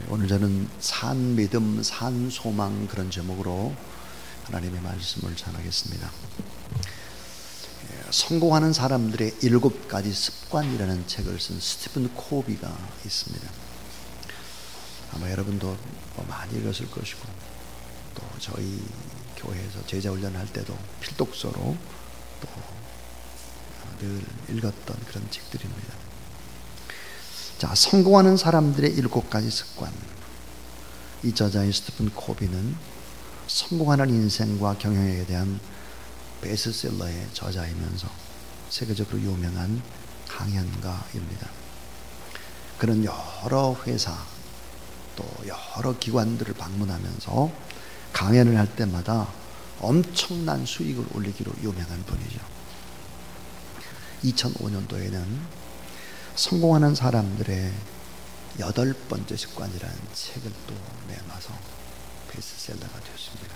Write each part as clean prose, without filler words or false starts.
오늘 저는 산 믿음, 산 소망 그런 제목으로 하나님의 말씀을 전하겠습니다. 성공하는 사람들의 7가지 습관이라는 책을 쓴 스티븐 코비가 있습니다. 아마 여러분도 많이 읽었을 것이고 또 저희 교회에서 제자 훈련할 때도 필독서로 또 늘 읽었던 그런 책들입니다. 자, 성공하는 사람들의 7가지 습관. 이 저자인 스티븐 코비는 성공하는 인생과 경영에 대한 베스트셀러의 저자이면서 세계적으로 유명한 강연가입니다. 그는 여러 회사 또 여러 기관들을 방문하면서 강연을 할 때마다 엄청난 수익을 올리기로 유명한 분이죠. 2005년도에는 성공하는 사람들의 8번째 습관이라는 책을 또 내놔서 베스트셀러가 되었습니다.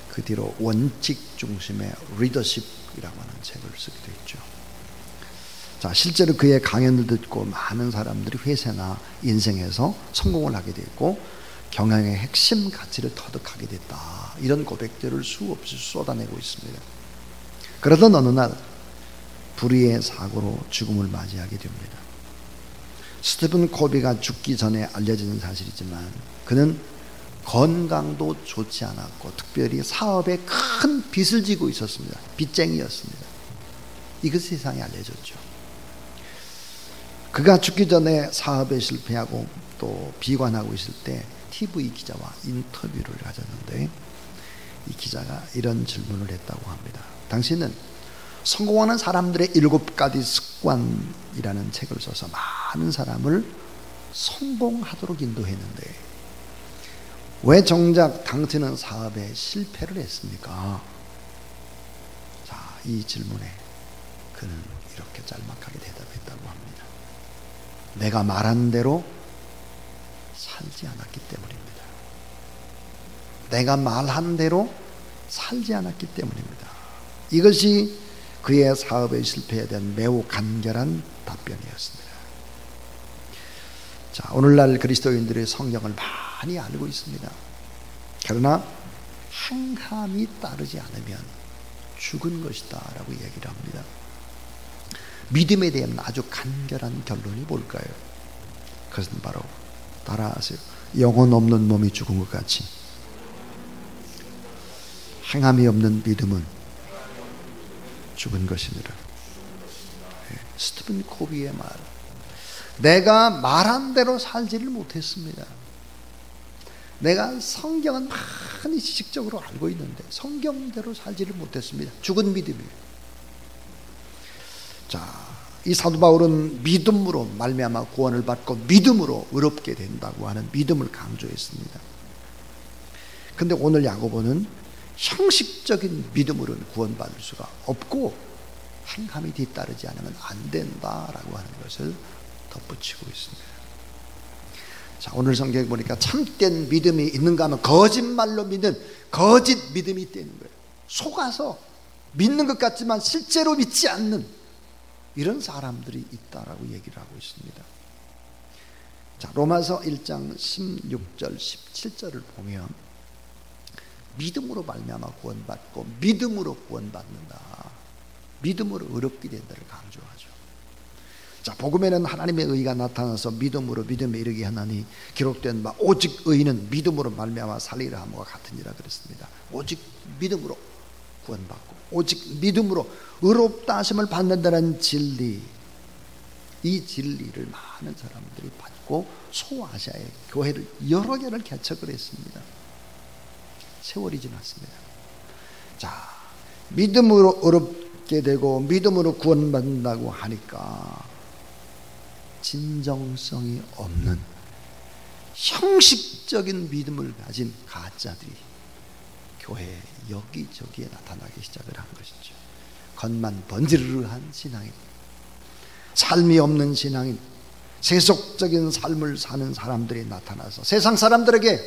그 뒤로 원칙 중심의 리더십이라고 하는 책을 쓰기도 했죠. 자, 실제로 그의 강연을 듣고 많은 사람들이 회사나 인생에서 성공을 하게 됐고 경영의 핵심 가치를 터득하게 됐다. 이런 고백들을 수없이 쏟아내고 있습니다. 그러던 어느 날 불의의 사고로 죽음을 맞이하게 됩니다. 스티븐 코비가 죽기 전에 알려진 사실이지만 그는 건강도 좋지 않았고 특별히 사업에 큰 빚을 지고 있었습니다. 빚쟁이였습니다. 이것이 세상에 알려졌죠. 그가 죽기 전에 사업에 실패하고 또 비관하고 있을 때 TV 기자와 인터뷰를 가졌는데 이 기자가 이런 질문을 했다고 합니다. 당신은 성공하는 사람들의 7가지 습관이라는 책을 써서 많은 사람을 성공하도록 인도했는데 왜 정작 당신은 사업에 실패를 했습니까? 자, 이 질문에 그는 이렇게 짤막하게 대답했다고 합니다. 내가 말한 대로 살지 않았기 때문입니다. 내가 말한 대로 살지 않았기 때문입니다. 이것이 그의 사업의 실패에 대한 매우 간결한 답변이었습니다. 자, 오늘날 그리스도인들의 성경을 많이 알고 있습니다. 그러나 행함이 따르지 않으면 죽은 것이다 라고 얘기를 합니다. 믿음에 대한 아주 간결한 결론이 뭘까요? 그것은 바로 따라하세요. 영혼 없는 몸이 죽은 것 같이 행함이 없는 믿음은 죽은 것이니라. 스티븐 코비의 말. 내가 말한 대로 살지를 못했습니다. 내가 성경은 많이 지식적으로 알고 있는데 성경대로 살지를 못했습니다. 죽은 믿음이에요. 자, 이 사도 바울은 믿음으로 말미암아 구원을 받고 믿음으로 의롭게 된다고 하는 믿음을 강조했습니다. 근데 오늘 야고보는 형식적인 믿음으로는 구원받을 수가 없고 행함이 뒤따르지 않으면 안 된다라고 하는 것을 덧붙이고 있습니다. 자, 오늘 성경에 보니까 참된 믿음이 있는가 하면 거짓말로 믿는 거짓 믿음이 있다는 거예요. 속아서 믿는 것 같지만 실제로 믿지 않는 이런 사람들이 있다라고 얘기를 하고 있습니다. 자, 로마서 1장 16절 17절을 보면 믿음으로 말미암아 구원받고 믿음으로 구원받는다. 믿음으로 의롭게 된다를 강조하죠. 자, 복음에는 하나님의 의가 나타나서 믿음으로 믿음에 이르게 하나니 기록된 바 오직 의인은 믿음으로 말미암아 살리라 함과 같으니라 그랬습니다. 오직 믿음으로 구원받고 오직 믿음으로 의롭다 하심을 받는다는 진리, 이 진리를 많은 사람들이 받고 소아시아의 교회를 여러 개를 개척을 했습니다. 세월이 지났습니다. 자, 믿음으로 의롭게 되고 믿음으로 구원받는다고 하니까 진정성이 없는 형식적인 믿음을 가진 가짜들이 교회에 여기저기에 나타나기 시작을 한 것이죠. 겉만 번지르르한 신앙인, 삶이 없는 신앙인, 세속적인 삶을 사는 사람들이 나타나서 세상 사람들에게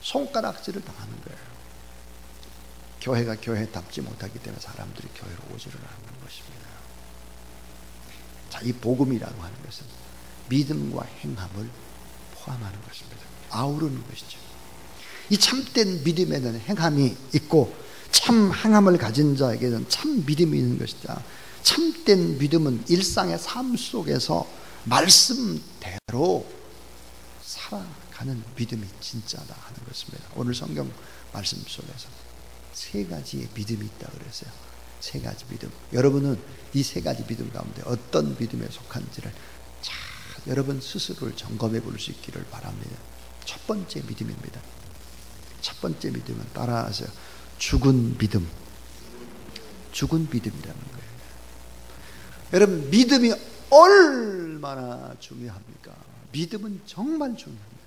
손가락질을 당하는 거예요. 교회가 교회답지 못하기 때문에 사람들이 교회로 오지를 않는 것입니다. 자, 이 복음이라고 하는 것은 믿음과 행함을 포함하는 것입니다. 아우르는 것이죠. 이 참된 믿음에는 행함이 있고 참 행함을 가진 자에게는 참 믿음이 있는 것이다. 참된 믿음은 일상의 삶 속에서 말씀대로 살아가는 믿음이 진짜다 하는 것입니다. 오늘 성경 말씀 속에서 세 가지의 믿음이 있다고 그랬어요. 세 가지 믿음. 여러분은 이 세 가지 믿음 가운데 어떤 믿음에 속한지를 잘 여러분 스스로를 점검해 볼 수 있기를 바랍니다. 첫 번째 믿음입니다. 첫 번째 믿음은 따라하세요. 죽은 믿음. 죽은 믿음이라는 거예요. 여러분, 믿음이 얼마나 중요합니까? 믿음은 정말 중요합니다.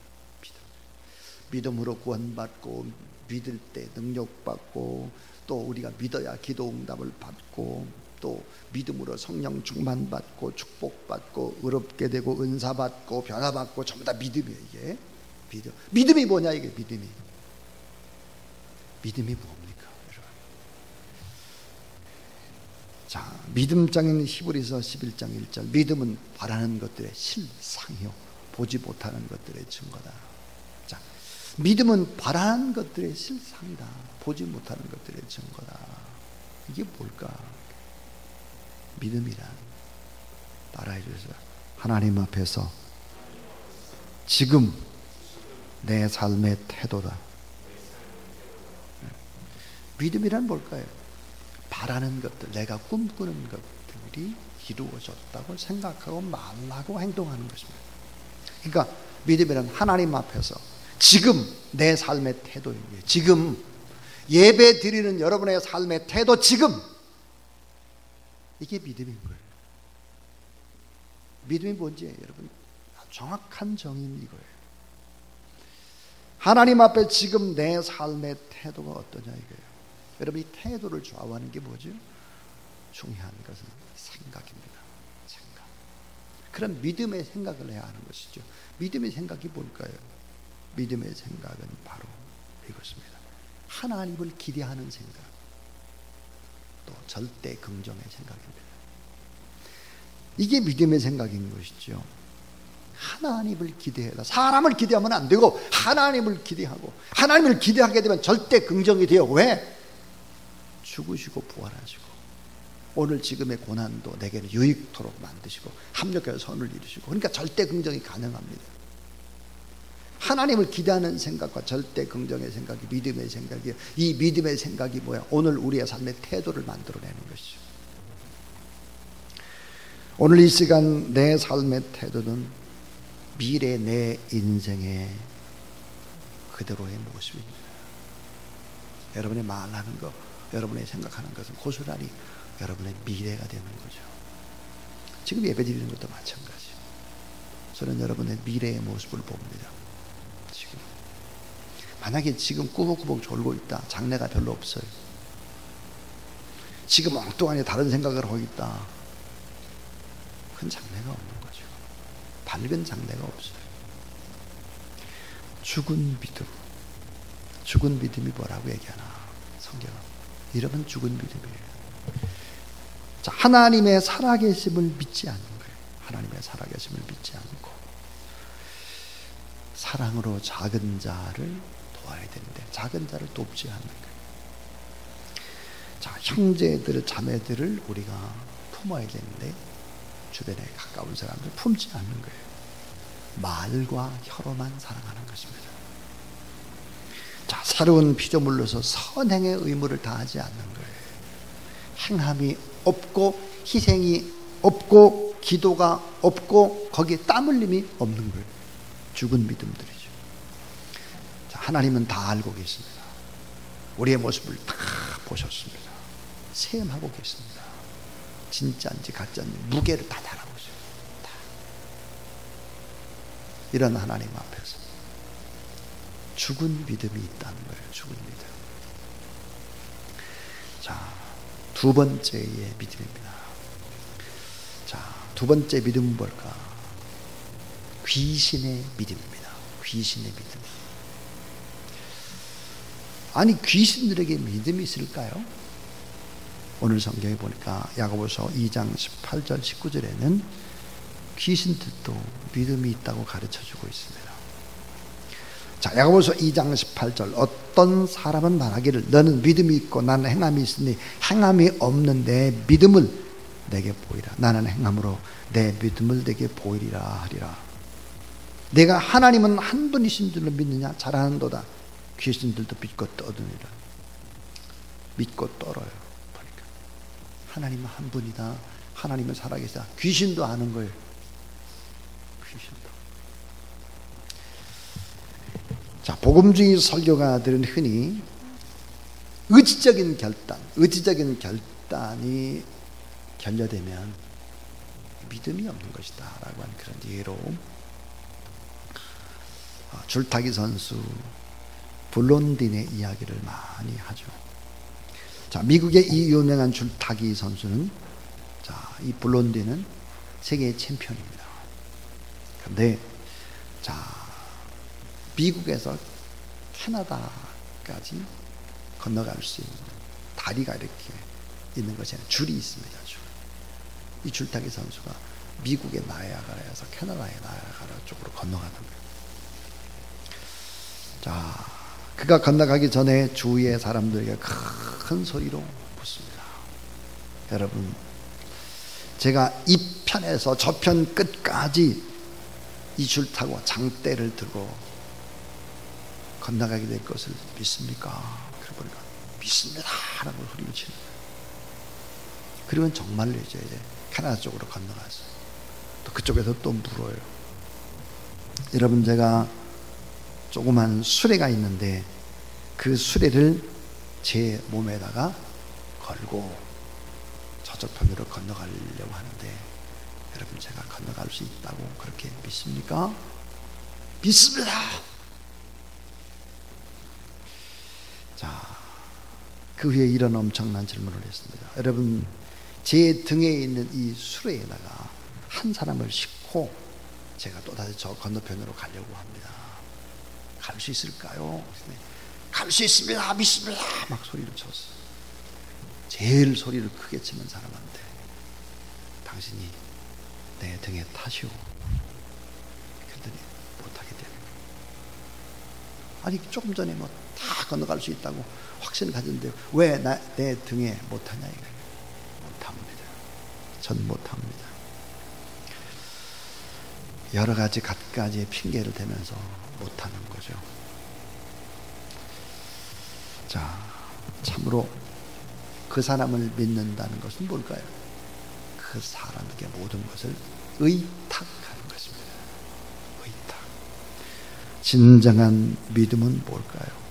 믿음으로 구원받고, 믿을 때 능력받고, 또 우리가 믿어야 기도 응답을 받고, 또 믿음으로 성령 충만받고, 축복받고, 의롭게 되고, 은사받고, 변화받고, 전부 다 믿음이에요. 이게 믿음이 뭐냐? 이게 믿음이 뭡니까, 여러분? 자, 믿음장인 히브리서 11장 1절. 믿음은 바라는 것들의 실상이요 보지 못하는 것들의 증거다. 자, 믿음은 바라는 것들의 실상이다. 보지 못하는 것들의 증거다. 이게 뭘까? 믿음이란, 따라해 주세요. 하나님 앞에서 지금 내 삶의 태도다. 믿음이란 뭘까요? 바라는 것들, 내가 꿈꾸는 것들이 이루어졌다고 생각하고 말하고 행동하는 것입니다. 그러니까 믿음이란 하나님 앞에서 지금 내 삶의 태도입니다. 지금 예배 드리는 여러분의 삶의 태도, 지금 이게 믿음인 거예요. 믿음이 뭔지 여러분 정확한 정의는 이거예요. 하나님 앞에 지금 내 삶의 태도가 어떠냐 이거예요. 여러분, 이 태도를 좌우하는 게 뭐죠? 중요한 것은 생각입니다. 생각. 그런 믿음의 생각을 해야 하는 것이죠. 믿음의 생각이 뭘까요? 믿음의 생각은 바로 이것입니다. 하나님을 기대하는 생각, 또 절대 긍정의 생각입니다. 이게 믿음의 생각인 것이죠. 하나님을 기대해라. 사람을 기대하면 안 되고 하나님을 기대하고, 하나님을 기대하게 되면 절대 긍정이 돼요. 왜? 죽으시고 부활하시고 오늘 지금의 고난도 내게는 유익토록 만드시고 합력해서 선을 이루시고, 그러니까 절대 긍정이 가능합니다. 하나님을 기대하는 생각과 절대 긍정의 생각이 믿음의 생각이에요. 이 믿음의 생각이 뭐야? 오늘 우리의 삶의 태도를 만들어내는 것이죠. 오늘 이 시간 내 삶의 태도는 미래 내 인생의 그대로의 모습입니다. 여러분의 말하는 것, 여러분의 생각하는 것은 고스란히 여러분의 미래가 되는 거죠. 지금 예배 드리는 것도 마찬가지예요. 저는 여러분의 미래의 모습을 봅니다. 지금 만약에 지금 꾸벅꾸벅 졸고 있다, 장래가 별로 없어요. 지금 엉뚱하게 다른 생각을 하고 있다, 큰 장래가 없는 거죠. 밝은 장래가 없어요. 죽은 믿음. 죽은 믿음이 뭐라고 얘기하나? 성경은 이러면 죽은 믿음이에요. 자, 하나님의 살아계심을 믿지 않는 거예요. 하나님의 살아계심을 믿지 않고 사랑으로 작은 자를 도와야 되는데 작은 자를 돕지 않는 거예요. 자, 형제들, 자매들을 우리가 품어야 되는데 주변에 가까운 사람들 품지 않는 거예요. 말과 혀로만 사랑하는 것입니다. 자, 새로운 피조물로서 선행의 의무를 다하지 않는 거예요. 행함이 없고 희생이 없고 기도가 없고 거기에 땀 흘림이 없는 거예요. 죽은 믿음들이죠. 자, 하나님은 다 알고 계십니다. 우리의 모습을 다 보셨습니다. 체험하고 계십니다. 진짜인지 가짜인지 무게를 다 달아보세요. 다. 이런 하나님 앞에서 죽은 믿음이 있다는 거예요. 죽은 믿음. 자, 두 번째의 믿음입니다. 자, 두 번째 믿음은 뭘까? 귀신의 믿음입니다. 귀신의 믿음. 아니, 귀신들에게 믿음이 있을까요? 오늘 성경에 보니까 야고보서 2장 18절 19절에는 귀신들도 믿음이 있다고 가르쳐주고 있습니다. 자, 야고보서 2장 18절, 어떤 사람은 말하기를 너는 믿음이 있고 나는 행함이 있으니 행함이 없는 내 믿음을 내게 보이라. 나는 행함으로 내 믿음을 내게 보이리라 하리라. 내가 하나님은 한 분이신 줄로 믿느냐? 잘하는도다. 귀신들도 믿고 떠드니라. 믿고 떨어요. 보니까 하나님은 한 분이다. 하나님은 살아계시다. 귀신도 아는 거예요. 귀신도. 자, 복음주의 설교가들은 흔히 의지적인 결단이 결여되면 믿음이 없는 것이다 라고 하는 그런 예로 줄타기 선수 블론딘의 이야기를 많이 하죠. 자, 미국의 이 유명한 줄타기 선수는, 자, 이 블론딘은 세계 챔피언입니다. 그런데 자, 미국에서 캐나다까지 건너갈 수 있는 다리가 이렇게 있는 것이 아니라 줄이 있습니다. 줄. 이 줄타기 선수가 미국의 나이아가라에서 캐나다의 나이아가라 쪽으로 건너가는 거예요. 자, 그가 건너가기 전에 주위의 사람들에게 큰 소리로 묻습니다. 여러분, 제가 이 편에서 저 편 끝까지 이 줄 타고 장대를 들고 건너가게 될 것을 믿습니까? 그래 보니까 믿습니다 라고 소리를 치는 거예요. 그러면 정말로 이제 캐나다 쪽으로 건너갔어요. 또 그쪽에서 또 물어요. 여러분, 제가 조그만 수레가 있는데 그 수레를 제 몸에다가 걸고 저쪽 편으로 건너가려고 하는데 여러분, 제가 건너갈 수 있다고 그렇게 믿습니까? 믿습니다. 자, 그 후에 이런 엄청난 질문을 했습니다. 여러분, 제 등에 있는 이 수레에다가 한 사람을 싣고 제가 또다시 저 건너편으로 가려고 합니다. 갈 수 있을까요? 갈 수 있습니다. 믿습니다. 막 소리를 쳤어요. 제일 소리를 크게 치는 사람한테 당신이 내 등에 타시오. 그랬더니 못하게 되는 거예요. 아니, 조금 전에 뭐 다 건너갈 수 있다고 확신을 가졌는데 왜 내 등에 못하냐 이거예요. 못합니다. 전 못합니다. 여러 가지 갖가지의 핑계를 대면서 못하는 거죠. 자, 참으로 그 사람을 믿는다는 것은 뭘까요? 그 사람에게 모든 것을 의탁하는 것입니다. 의탁. 진정한 믿음은 뭘까요?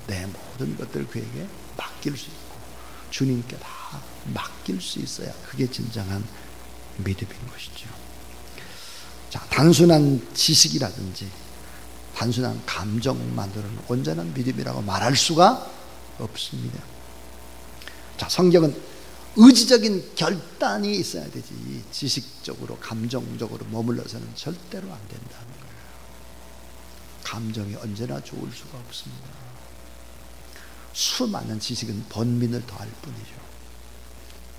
내 모든 것들을 그에게 맡길 수 있고 주님께 다 맡길 수 있어야 그게 진정한 믿음인 것이죠. 자, 단순한 지식이라든지 단순한 감정만으로는 온전한 믿음이라고 말할 수가 없습니다. 자, 성경은 의지적인 결단이 있어야 되지 지식적으로 감정적으로 머물러서는 절대로 안 된다는 거예요. 감정이 언제나 좋을 수가 없습니다. 수많은 지식은 번민을 더할 뿐이죠.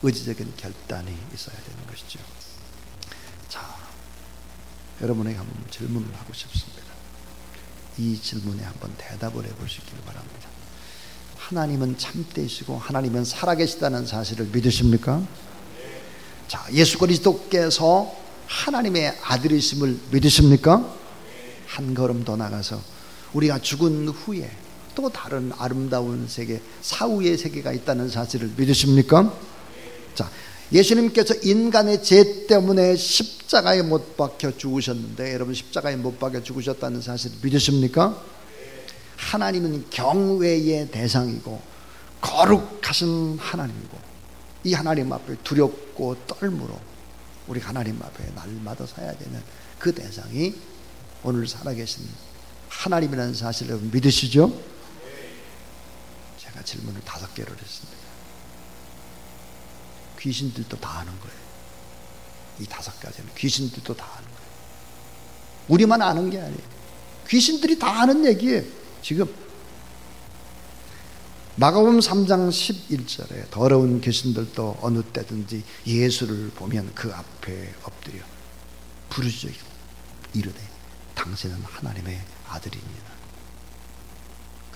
의지적인 결단이 있어야 되는 것이죠. 자, 여러분에게 한번 질문을 하고 싶습니다. 이 질문에 한번 대답을 해보시길 바랍니다. 하나님은 참되시고 하나님은 살아계시다는 사실을 믿으십니까? 자, 예수 그리스도께서 하나님의 아들이심을 믿으십니까? 한 걸음 더 나가서 우리가 죽은 후에 또 다른 아름다운 세계, 사후의 세계가 있다는 사실을 믿으십니까? 자, 예수님께서 인간의 죄 때문에 십자가에 못 박혀 죽으셨는데 여러분, 십자가에 못 박혀 죽으셨다는 사실을 믿으십니까? 하나님은 경외의 대상이고 거룩하신 하나님이고 이 하나님 앞에 두렵고 떨므로 우리 하나님 앞에 날마다 서야 되는 그 대상이 오늘 살아계신 하나님이라는 사실을 믿으시죠? 제가 질문을 5개를 했습니다. 귀신들도 다 아는 거예요. 이 5가지는 귀신들도 다 아는 거예요. 우리만 아는 게 아니에요. 귀신들이 다 아는 얘기예요. 지금 마가복음 3장 11절에 더러운 귀신들도 어느 때든지 예수를 보면 그 앞에 엎드려 부르짖어 이르되 당신은 하나님의 아들이니라.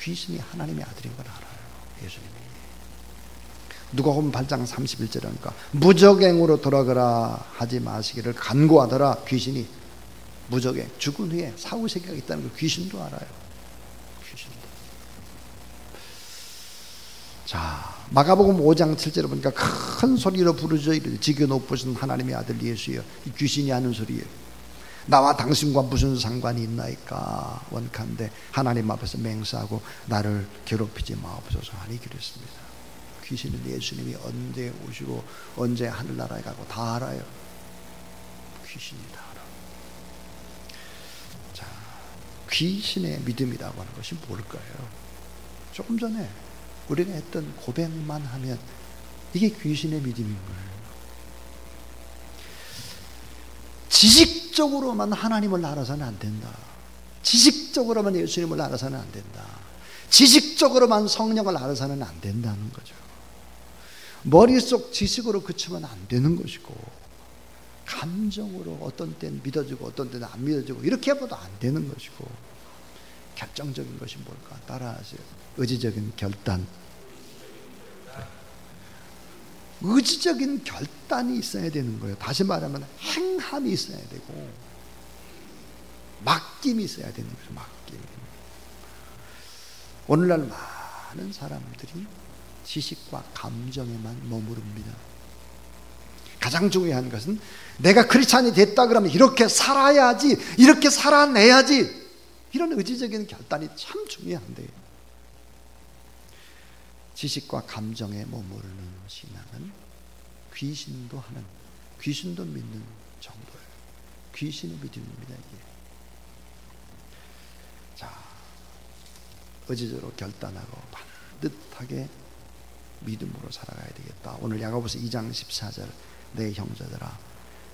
귀신이 하나님의 아들인 걸 알아요. 예수님이. 누가복음 8장 31절에 하니까 무적행으로 돌아가라 하지 마시기를 간구하더라. 귀신이 무적행, 죽은 후에 사후세계가 있다는 걸 귀신도 알아요. 귀신도. 자, 마가복음 5장 7절에 보니까 큰 소리로 부르짖어 이르되 지극히 높으신 하나님의 아들 예수여. 이 귀신이 하는 소리예요. 나와 당신과 무슨 상관이 있나이까. 원컨대 하나님 앞에서 맹세하고 나를 괴롭히지 마옵소서 하니 그랬습니다. 귀신은 예수님이 언제 오시고 언제 하늘나라에 가고 다 알아요. 귀신이 다 알아. 자, 귀신의 믿음이라고 하는 것이 뭘까요? 조금 전에 우리가 했던 고백만 하면 이게 귀신의 믿음인 거예요. 지식적으로만 하나님을 알아서는 안 된다. 지식적으로만 예수님을 알아서는 안 된다. 지식적으로만 성령을 알아서는 안 된다는 거죠. 머릿속 지식으로 그치면 안 되는 것이고, 감정으로 어떤 때는 믿어지고 어떤 때는 안 믿어지고 이렇게 해봐도 안 되는 것이고, 결정적인 것이 뭘까? 따라하세요. 의지적인 결단. 의지적인 결단이 있어야 되는 거예요. 다시 말하면 행함이 있어야 되고 맡김이 있어야 되는 거예요. 맡김. 오늘날 많은 사람들이 지식과 감정에만 머무릅니다. 가장 중요한 것은 내가 크리스찬이 됐다 그러면 이렇게 살아야지, 이렇게 살아내야지, 이런 의지적인 결단이 참 중요한데요. 지식과 감정에 머무르는 신앙은 귀신도 하는, 귀신도 믿는 정도예요. 귀신의 믿음입니다, 이게. 자, 의지적으로 결단하고 반듯하게 믿음으로 살아가야 되겠다. 오늘 야고보서 2장 14절, 내 형제들아,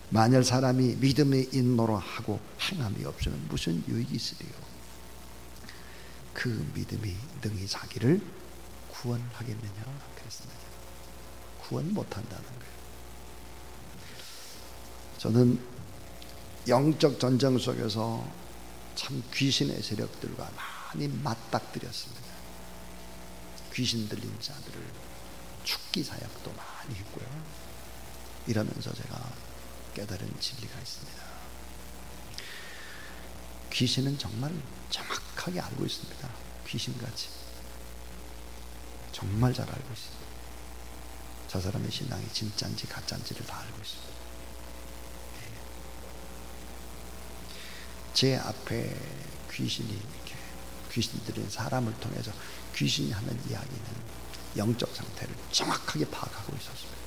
만일 사람이 믿음이 있노라 하고 행함이 없으면 무슨 유익이 있으리요? 그 믿음이 능히 자기를 구원하겠느냐 그랬습니다. 구원 못한다는 거예요. 저는 영적 전쟁 속에서 참 귀신의 세력들과 많이 맞닥뜨렸습니다. 귀신 들린 자들을 죽기 사역도 많이 했고요. 이러면서 제가 깨달은 진리가 있습니다. 귀신은 정말 정확하게 알고 있습니다. 귀신같이 정말 잘 알고 있습니다. 저 사람의 신앙이 진짜인지 가짜인지를 다 알고 있습니다. 제 앞에 귀신이 이렇게 귀신들인 사람을 통해서 귀신이 하는 이야기는 영적 상태를 정확하게 파악하고 있었습니다.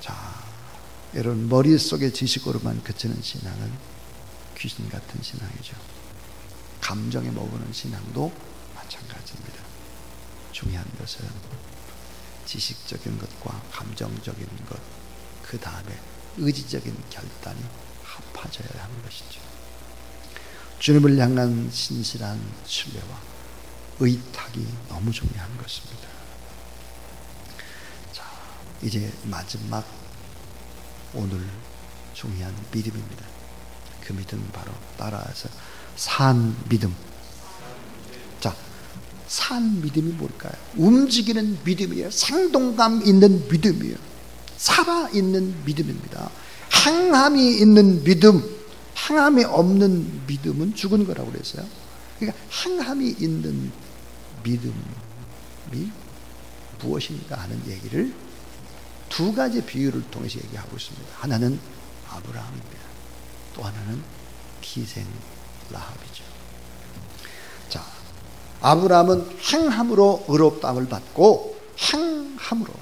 자, 여러분, 머릿속의 지식으로만 그치는 신앙은 귀신 같은 신앙이죠. 감정에 머무는 신앙도 마찬가지입니다. 중요한 것은 지식적인 것과 감정적인 것, 그 다음에 의지적인 결단이 합해져야 하는 것이죠. 주님을 향한 신실한 신뢰와 의탁이 너무 중요한 것입니다. 자, 이제 마지막 오늘 중요한 믿음입니다. 그 믿음은 바로 따라서 산 믿음. 자, 산 믿음이 뭘까요? 움직이는 믿음이에요. 생동감 있는 믿음이에요. 살아있는 믿음입니다. 행함이 있는 믿음, 행함이 없는 믿음은 죽은 거라고 그랬어요. 그러니까 행함이 있는 믿음이 무엇인가 하는 얘기를 두 가지 비유를 통해서 얘기하고 있습니다. 하나는 아브라함입니다. 또 하나는 기생 라합이죠. 자, 아브라함은 행함으로 의롭다함을 받고 행함으로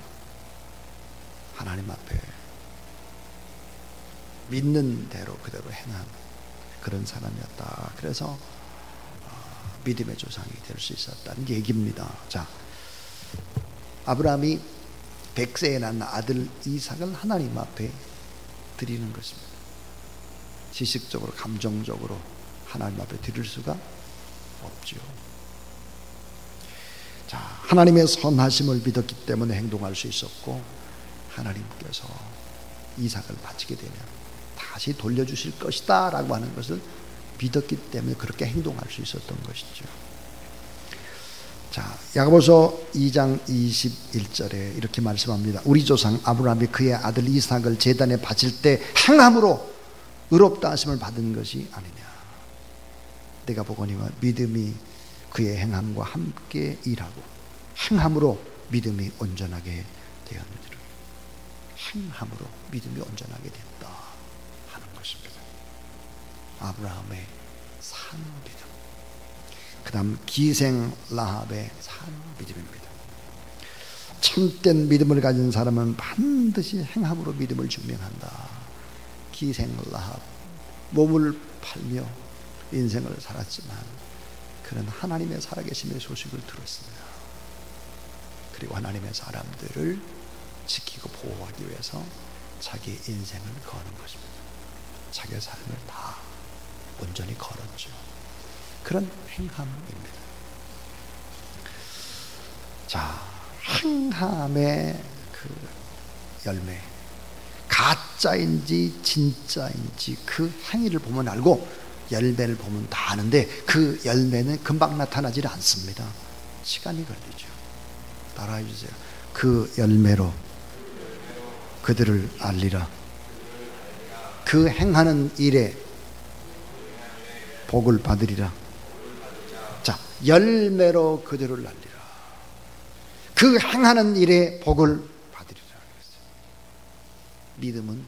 하나님 앞에 믿는 대로 그대로 행한 그런 사람이었다. 그래서 믿음의 조상이 될 수 있었다는 얘기입니다. 자, 아브라함이 100세에 낳은 아들 이삭을 하나님 앞에 드리는 것입니다. 지식적으로 감정적으로 하나님 앞에 드릴 수가 없죠. 자, 하나님의 선하심을 믿었기 때문에 행동할 수 있었고, 하나님께서 이삭을 바치게 되면 다시 돌려주실 것이다 라고 하는 것을 믿었기 때문에 그렇게 행동할 수 있었던 것이죠. 자, 야고보서 2장 21절에 이렇게 말씀합니다. 우리 조상 아브라함이 그의 아들 이삭을 제단에 바칠 때 행함으로 의롭다 하심을 받은 것이 아니냐. 내가 보거니와 믿음이 그의 행함과 함께 일하고 행함으로 믿음이 온전하게 되었느니라. 행함으로 믿음이 온전하게 됐다 하는 것입니다. 아브라함의 산 믿음, 그 다음 기생 라합의 산 믿음입니다. 참된 믿음을 가진 사람은 반드시 행함으로 믿음을 증명한다. 기생 라합, 몸을 팔며 인생을 살았지만 그는 하나님의 살아계심의 소식을 들었습니다. 그리고 하나님의 사람들을 지키고 보호하기 위해서 자기 인생을 거는 것입니다. 자기의 삶을 다 온전히 걸었죠. 그런 행함입니다. 자, 행함의 그 열매, 가짜인지 진짜인지 그 행위를 보면 알고 열매를 보면 다 아는데 그 열매는 금방 나타나지 않습니다. 시간이 걸리죠. 따라해 주세요. 그 열매로 그들을 알리라. 그 행하는 일에 복을 받으리라. 자, 열매로 그들을 알리라. 그 행하는 일에 복을 받으리라. 믿음은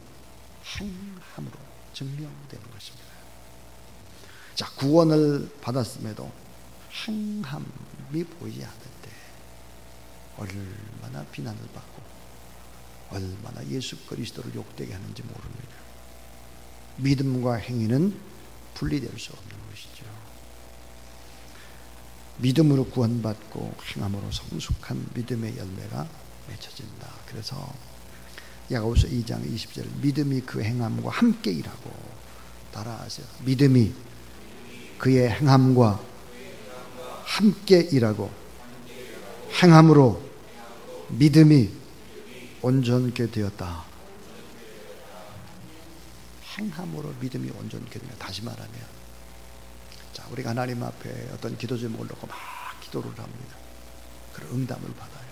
행함으로 증명되는 것입니다. 자, 구원을 받았음에도 행함이 보이지 않을 때 얼마나 비난을 받고 얼마나 예수 그리스도를 욕되게 하는지 모릅니다. 믿음과 행위는 분리될 수 없는 것이죠. 믿음으로 구원받고 행함으로 성숙한 믿음의 열매가 맺혀진다. 그래서 야고보서 2장 20절, 믿음이 그 행함과 함께 일하고, 따라하세요. 믿음이 그의 행함과 함께 일하고 행함으로 믿음이 온전케 되었다. 행함으로 믿음이 온전케 되면, 다시 말하면, 자, 우리가 하나님 앞에 어떤 기도 제목을 놓고 막 기도를 합니다. 그런 응답을 받아요.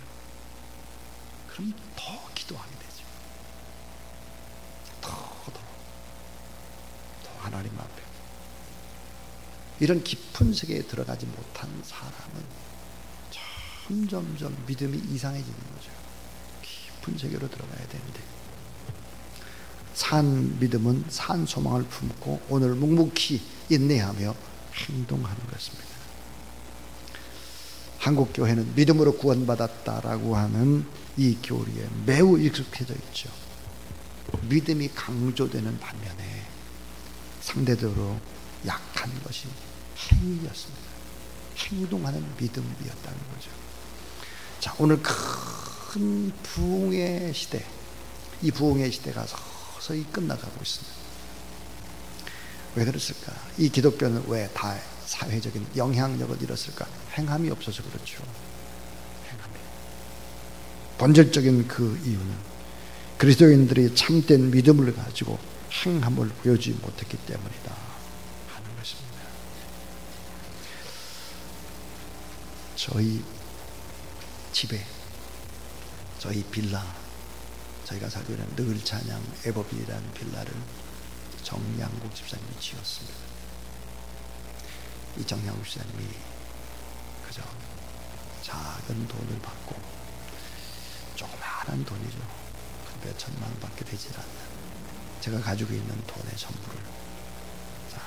그럼 더 기도하게 되죠. 더 하나님 앞에. 이런 깊은 세계에 들어가지 못한 사람은 점점 믿음이 이상해지는 거죠. 깊은 세계로 들어가야 되는데, 산 믿음은 산 소망을 품고 오늘 묵묵히 인내하며 행동하는 것입니다. 한국 교회는 믿음으로 구원받았다라고 하는 이 교리에 매우 익숙해져 있죠. 믿음이 강조되는 반면에 상대적으로 약한 것이 행위였습니다. 행동하는 믿음이었다는 거죠. 자, 오늘 큰 부흥의 시대, 이 부흥의 시대가 서서히 끝나가고 있습니다. 왜 그랬을까? 이 기독교는 왜 다 사회적인 영향력을 잃었을까? 행함이 없어서 그렇죠. 행함이. 본질적인 그 이유는 그리스도인들이 참된 믿음을 가지고 행함을 보여주지 못했기 때문이다 하는 것입니다. 저희 집에, 저희 빌라, 저희가 살고 있는 늘찬양 에버빌이라는 빌라를 정양국 집사님이 지었습니다. 이 정양국 집사님이 그저 작은 돈을 받고, 조그마한 돈이죠. 몇 천만 원밖에 되질 않는, 제가 가지고 있는 돈의 전부를 자,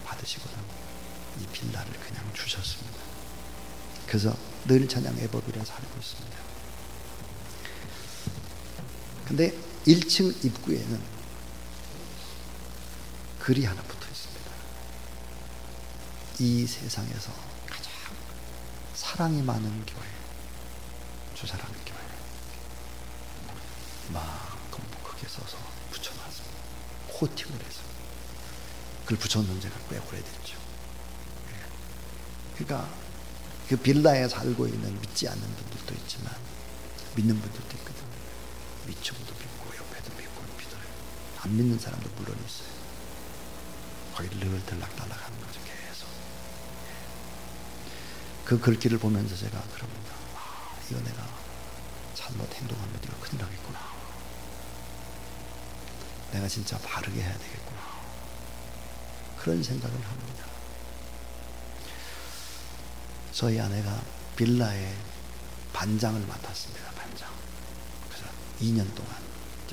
받으시고는 이 빌라를 그냥 주셨습니다. 그래서 늘찬양 에버빌에 살고 있습니다. 근데 1층 입구에는 글이 하나 붙어 있습니다. 이 세상에서 가장 사랑이 많은 교회, 주사랑의 교회. 만큼 크게 써서 붙여놨습니다. 코팅을 해서. 그걸 붙여놓은 지가 꽤 오래됐죠. 그러니까 그 빌라에 살고 있는 믿지 않는 분들도 있지만 믿는 분들도 있거든요. 위층도 믿고 옆에도 믿고 믿어요. 안 믿는 사람도 물론 있어요. 거기를 늘 들락달락하는 거죠. 계속. 그 글귀를 보면서 제가 그럽니다. 이거 내가 잘못 행동하면 이거 큰일 나겠구나. 내가 진짜 바르게 해야 되겠구나. 그런 생각을 합니다. 저희 아내가 빌라의 반장을 맡았습니다. 반장. 그래서 2년 동안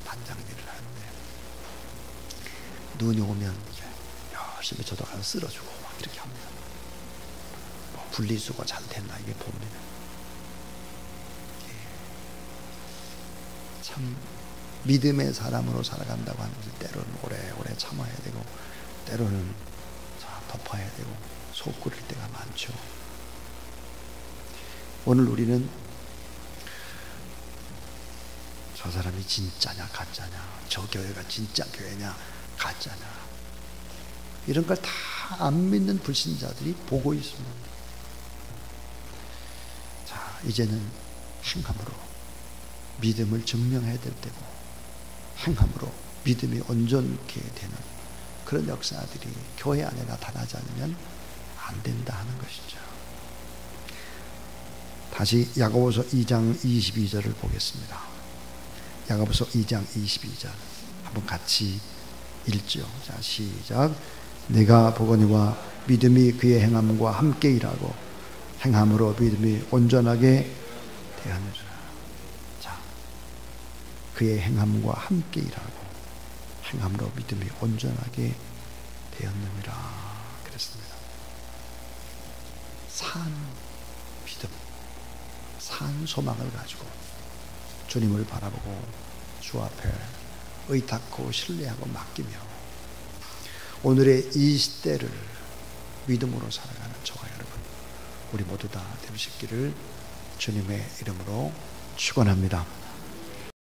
반장 일을 하는데, 눈이 오면 열심히 저도 가서 쓸어주고 막 이렇게 합니다. 뭐 분리수거 잘 됐나 이게 봅니다. 참 믿음의 사람으로 살아간다고 하는 것은 때로는 오래 참아야 되고, 때로는 덮어야 되고, 속 끓일 때가 많죠. 오늘 우리는 저 사람이 진짜냐 가짜냐, 저 교회가 진짜 교회냐 가짜냐, 이런 걸 다 안 믿는 불신자들이 보고 있습니다. 자, 이제는 행함으로 믿음을 증명해야 될 때고, 행함으로 믿음이 온전케 되는 그런 역사들이 교회 안에 나타나지 않으면 안 된다 하는 것이죠. 다시 야고보서 2장 22절을 보겠습니다. 야고보서 2장 22절 한번 같이 읽죠. 자, 시작. 내가 보거니와 믿음이 그의 행함과 함께 일하고 행함으로 믿음이 온전하게 되었느니라. 자, 그의 행함과 함께 일하고 행함으로 믿음이 온전하게 되었느니라 그랬습니다. 산 믿음, 산 소망을 가지고 주님을 바라보고 주 앞에 의탁하고 신뢰하고 맡기며 오늘의 이 시대를 믿음으로 살아가는 저와 여러분, 우리 모두 다 되시기를 주님의 이름으로 축원합니다.